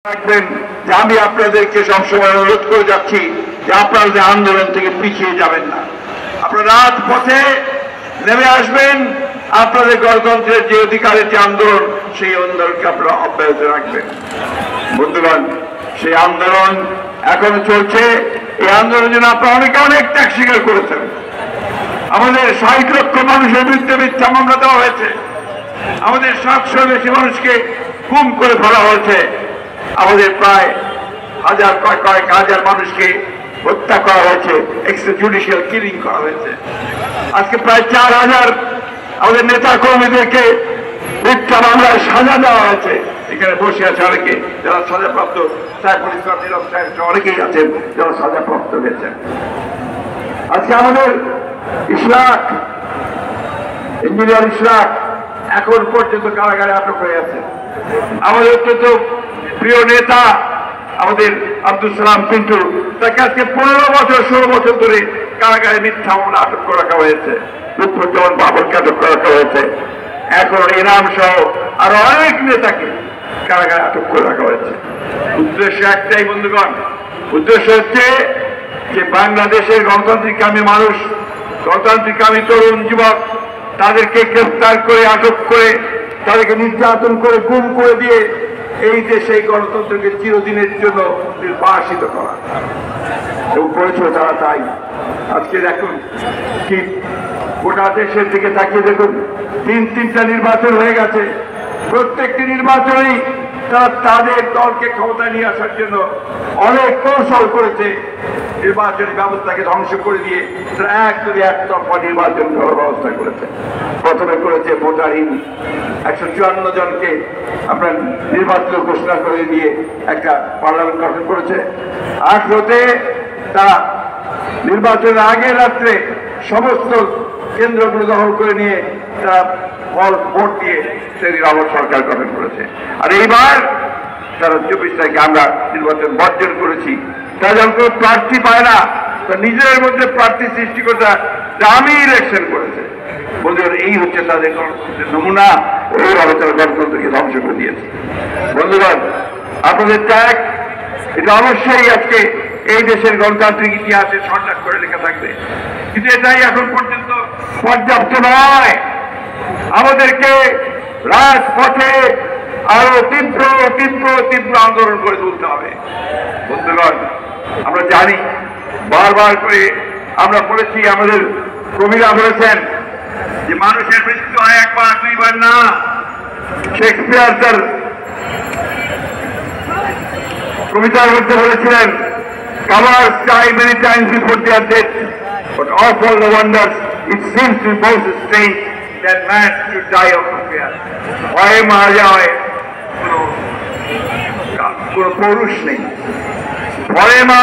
রাখবেন যে আমি আপনাদেরকে সবসময় অনুরোধ করে যাচ্ছি যে আপনারা যে আন্দোলন থেকে পিছিয়ে যাবেন না, আপনারা রাজপথে নেমে আসবেন। আপনাদের গণতন্ত্রের যে অধিকারের যে আন্দোলন, সেই আন্দোলনকে আপনারা অব্যাহত রাখবেন। বন্ধুগণ, সেই আন্দোলন এখনো চলছে। এই আন্দোলনের জন্য আপনারা অনেক ত্যাগ স্বীকার করেছেন। আমাদের 60 লক্ষ মানুষের বিরুদ্ধে মিথ্যা মামলা দেওয়া হয়েছে। আমাদের 700 বেশি মানুষকে গুম করে ফেলা হয়েছে। আমাদের প্রায় কয়েক হাজার মানুষকে হত্যা করা হয়েছে, এক্সট্রা জুডিশিয়াল কিলিং করা হয়েছে। আজকে প্রায় 4000 আমাদের নেতা কর্মীদেরকে মিথ্যা মামলায় সাজা দেওয়া হয়েছে। এখানে বসে আছে অনেকে যারা সাজাপ্রাপ্ত, সাইফুল ইসলাম নীরব সাহেব অনেকেই আছেন যারা সাজাপ্রাপ্ত হয়েছেন। আজকে আমাদের ইশরাক, ইঞ্জিনিয়ার ইশরাক এখন পর্যন্ত কারাগারে আটক হয়ে আছে। আমাদের অত্যন্ত প্রিয় নেতা আমাদের আব্দুল সালাম পিন্টু, তাকে আজকে 16 বছর ধরে কারাগারে মিথ্যা মামলা আটক করে রাখা হয়েছে। লুৎফুজ্জামান বাবরকে আটক করে রাখা হয়েছে। এখন ইনাম সহ আরো অনেক নেতাকে কারাগারে আটক করে রাখা হয়েছে। উদ্দেশ্য একটাই বন্ধুগণ, উদ্দেশ্য হচ্ছে যে বাংলাদেশের গণতান্ত্রিককামী মানুষ, গণতান্ত্রিককামী তরুণ যুবক, তাদেরকে গ্রেফতার করে আটক করে তাদেরকে নির্যাতন করে গুম করে দিয়ে এই দেশে গণতন্ত্রকে চিরদিনের জন্য নির্বাসিত করা। এবং করেছিল তারা তাই। আজকে দেখুন কি গোটা দেশের দিকে তাকিয়ে দেখুন, 3টা নির্বাচন হয়ে গেছে। প্রত্যেকটি নির্বাচনেই তারা তাদের দলকে ক্ষমতায় নিয়ে আসার জন্য অনেক কৌশল করেছে। নির্বাচনী ব্যবস্থাকে ধ্বংস করে দিয়ে তারা একতরফা নির্বাচন করার ব্যবস্থা করেছে। প্রথমে করেছে ভোটারহীন 154 জনকে আপনার নির্বাচন ঘোষণা করে দিয়ে একটা পার্লামেন্ট গঠন করেছে। 18তে তারা নির্বাচনের আগের রাত্রে সমস্ত কেন্দ্রগুলো দখল করে নিয়ে তারা ভোট দিয়ে সেই আবার সরকার গঠন করেছে। আর এইবার তারা 24 তারিখে আমরা নির্বাচন বর্জন করেছি। তারা যখন কোনো প্রার্থী পায় না, তা নিজেদের মধ্যে প্রার্থী সৃষ্টি করে দামি ইলেকশন করেছে। বন্ধুগণ, এই হচ্ছে তাদের গণতন্ত্রের নমুনা। এইভাবে তারা গণতন্ত্রকে ধ্বংস করে দিয়েছে। বন্ধুগণ, আপনাদের ত্যাগ এটা অবশ্যই আজকে এই দেশের গণতান্ত্রিক ইতিহাসে সন্ন্যাস করে লেখা থাকবে, কিন্তু এটাই এখন পর্যন্ত পর্যাপ্ত নয়। আমাদেরকে রাজপথে আরো তীব্র আন্দোলন করে তুলতে হবে। বন্ধুগণ, আমরা জানি, বারবার করে আমরা বলেছি, আমাদের কবিরা বলেছেন যে মানুষের মৃত্যু হয় একবার দুইবার না। শেক্সপিয়ার তার কবিতার মধ্যে বলেছিলেন, Cowards die many times before their death, but of all the wonders, it seems to be most strange that man should die of fear. ভয়ে মারা যায় কোনো পৌরুষ নেই। ভয়ে